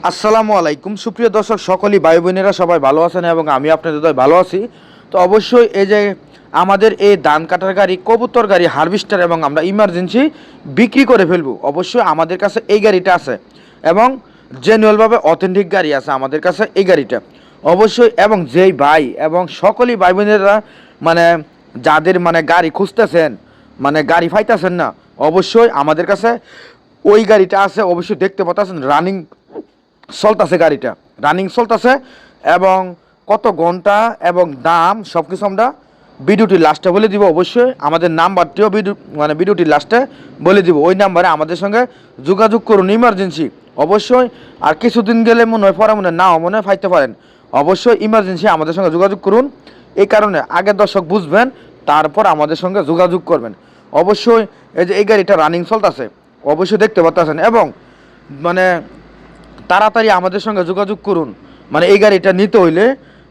আসসালামু আলাইকুম সুপ্রিয় দর্শক সকলেই ভাই বোনেরা সবাই ভালো আছেন এবং আমি আপনাদের দয় ভালো আছি। তো অবশ্যই এই যে আমাদের এই ধান কাটার গাড়ি, কবুতর গাড়ি, হারভেস্টার এবং আমরা ইমার্জেন্সি বিক্রি করে ফেলবো। অবশ্যই আমাদের কাছে এই গাড়িটা আছে এবং জেনুয়ালভাবে অথেন্টিক গাড়ি আছে আমাদের কাছে এই গাড়িটা। অবশ্যই এবং যেই ভাই এবং সকলেই ভাই বোনেরা মানে যাদের মানে গাড়ি খুঁজতেছেন, মানে গাড়ি পাইতেছেন না, অবশ্যই আমাদের কাছে ওই গাড়িটা আছে। অবশ্যই দেখতে পাচ্ছেন রানিং চলতেছে, গাড়িটা রানিং চলতেছে এবং কত ঘন্টা এবং দাম সব কিছু আমরা ভিডিওটির লাস্টে বলে দিব। অবশ্যই আমাদের নাম্বারটিও ভিডিওটির লাস্টে বলে দিব। ওই নাম্বারে আমাদের সঙ্গে যোগাযোগ করুন ইমার্জেন্সি অবশ্যই। আর কিছুদিন গেলে মনে হয় পরে মনে নাও মনে হয় ফাইতে পারেন, অবশ্যই ইমার্জেন্সি আমাদের সঙ্গে যোগাযোগ করুন। এই কারণে আগের দর্শক বুঝবেন, তারপর আমাদের সঙ্গে যোগাযোগ করবেন। অবশ্যই এই যে এই গাড়িটা রানিং চলতেছে অবশ্যই দেখতে পাচ্ছেন এবং মানে তাড়াতাড়ি আমাদের সঙ্গে যোগাযোগ করুন। মানে এই গাড়িটা নিতে হইলে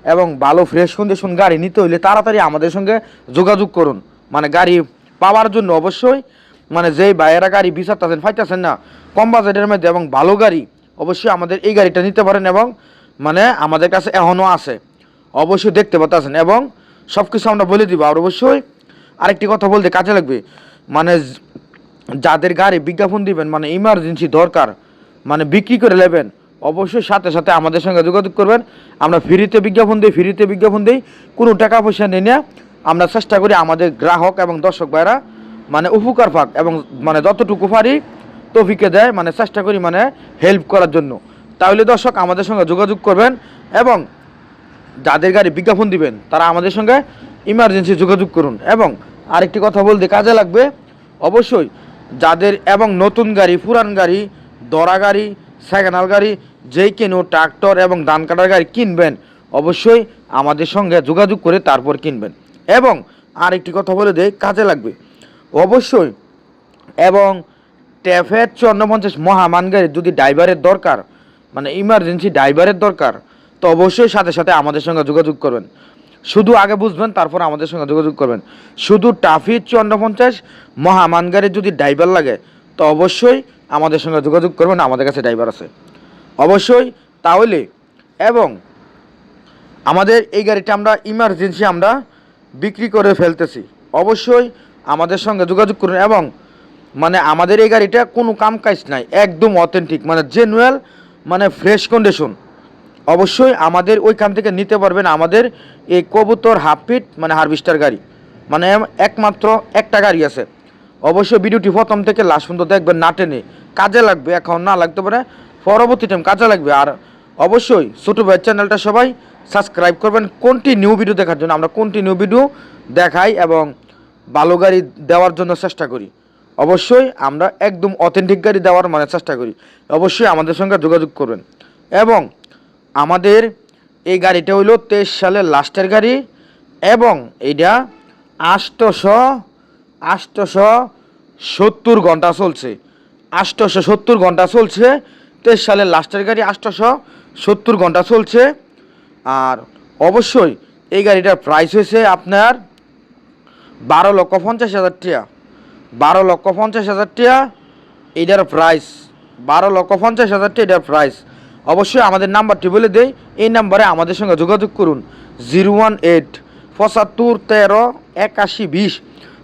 এবং ভালো ফ্রেশ কন্ডিশন গাড়ি নিতে হইলে তাড়াতাড়ি আমাদের সঙ্গে যোগাযোগ করুন। মানে গাড়ি পাওয়ার জন্য অবশ্যই মানে যেই ভাইয়েরা গাড়ি বিচারতেছেন ফাইতেছেন না কম বাজেটের মধ্যে এবং ভালো গাড়ি, অবশ্যই আমাদের এই গাড়িটা নিতে পারেন এবং মানে আমাদের কাছে এখনও আছে। অবশ্যই দেখতে পাচ্ছেন এবং সব কিছু আমরা বলে দিব। আর অবশ্যই আরেকটি কথা বলতে কাজে লাগবে, মানে যাদের গাড়ি বিজ্ঞাপন দিবেন মানে ইমার্জেন্সি দরকার, মানে বিক্রি করে নেবেন, অবশ্যই সাথে সাথে আমাদের সঙ্গে যোগাযোগ করবেন। আমরা ফ্রিতে বিজ্ঞাপন দিই, কোনো টাকা পয়সা নেই না। আমরা চেষ্টা করি আমাদের গ্রাহক এবং দর্শক ভাইরা মানে উপকার পাক এবং মানে যতটুকু পারি তৌফিকে দেয়, মানে চেষ্টা করি মানে হেল্প করার জন্য। তাহলে দর্শক আমাদের সঙ্গে যোগাযোগ করবেন এবং যাদের গাড়ি বিজ্ঞাপন দিবেন তারা আমাদের সঙ্গে ইমার্জেন্সি যোগাযোগ করুন। এবং আরেকটি কথা বলতে কাজে লাগবে, অবশ্যই যাদের এবং নতুন গাড়ি, পুরান গাড়ি, দরা গাড়ি, সেকেন্ড হ্যান্ড গাড়ি যেই কেন ট্রাক্টর এবং ধান কাটার গাড়ি কিনবেন অবশ্যই আমাদের সঙ্গে যোগাযোগ করে তারপর কিনবেন। এবং আরেকটি কথা বলে দেয় কাজে লাগবে অবশ্যই। এবং ট্যাফের 54 মহামান গাড়ি যদি ড্রাইভারের দরকার, মানে ইমার্জেন্সি ড্রাইভারের দরকার, তো অবশ্যই সাথে সাথে আমাদের সঙ্গে যোগাযোগ করবেন। শুধু আগে বুঝবেন তারপর আমাদের সঙ্গে যোগাযোগ করবেন। শুধু টাফি 54 মহামান গাড়ির যদি ড্রাইভার লাগে তো অবশ্যই আমাদের সঙ্গে যোগাযোগ করবেন, আমাদের কাছে ড্রাইভার আছে অবশ্যই। তাহলে এবং আমাদের এই গাড়িটা আমরা ইমার্জেন্সি আমরা বিক্রি করে ফেলতেছি, অবশ্যই আমাদের সঙ্গে যোগাযোগ করুন। এবং মানে আমাদের এই গাড়িটা কোনো কাম কাজ নাই, একদম অথেন্টিক মানে জেনুয়াল মানে ফ্রেশ কন্ডিশন। অবশ্যই আমাদের ওইখান থেকে নিতে পারবেন আমাদের এই কবুতর হাফ ফিট মানে হারভেস্টার গাড়ি, মানে একমাত্র একটা গাড়ি আছে। অবশ্যই ভিডিওটি প্রথম থেকে লাস্ট পর্যন্ত দেখবেন, না টেনে, কাজে লাগবে, এখন না লাগতে পারে পরবর্তী টাইম কাজে লাগবে। আর অবশ্যই ছোটো ভাইয়ের চ্যানেলটা সবাই সাবস্ক্রাইব করবেন কন্টিনিউ ভিডিও দেখার জন্য। আমরা কন্টিনিউ ভিডিও দেখাই এবং ভালো গাড়ি দেওয়ার জন্য চেষ্টা করি। অবশ্যই আমরা একদম অথেন্টিক গাড়ি দেওয়ার মানে চেষ্টা করি। অবশ্যই আমাদের সঙ্গে যোগাযোগ করবেন। এবং আমাদের এই গাড়িটা হইল 23 সালের লাস্টের গাড়ি এবং এইটা 870 ঘন্টা চলছে, 870 ঘন্টা চলছে। 23 সালের লাস্টের গাড়ি 870 ঘন্টা চলছে। আর অবশ্যই এই গাড়িটার প্রাইস হয়েছে আপনার 12,50,000 টাকা, 12,50,000 টাকা এইটার প্রাইস, 12,50,000 টাকা এটার প্রাইস। অবশ্যই আমাদের নাম্বারটি বলে দেই, এই নাম্বারে আমাদের সঙ্গে যোগাযোগ করুন 018-75-13-81-20,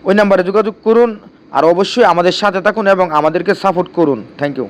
ওই নাম্বারে যোগাযোগ করুন। আর অবশ্যই আমাদের সাথে থাকুন এবং আমাদেরকে সাপোর্ট করুন। Thank you.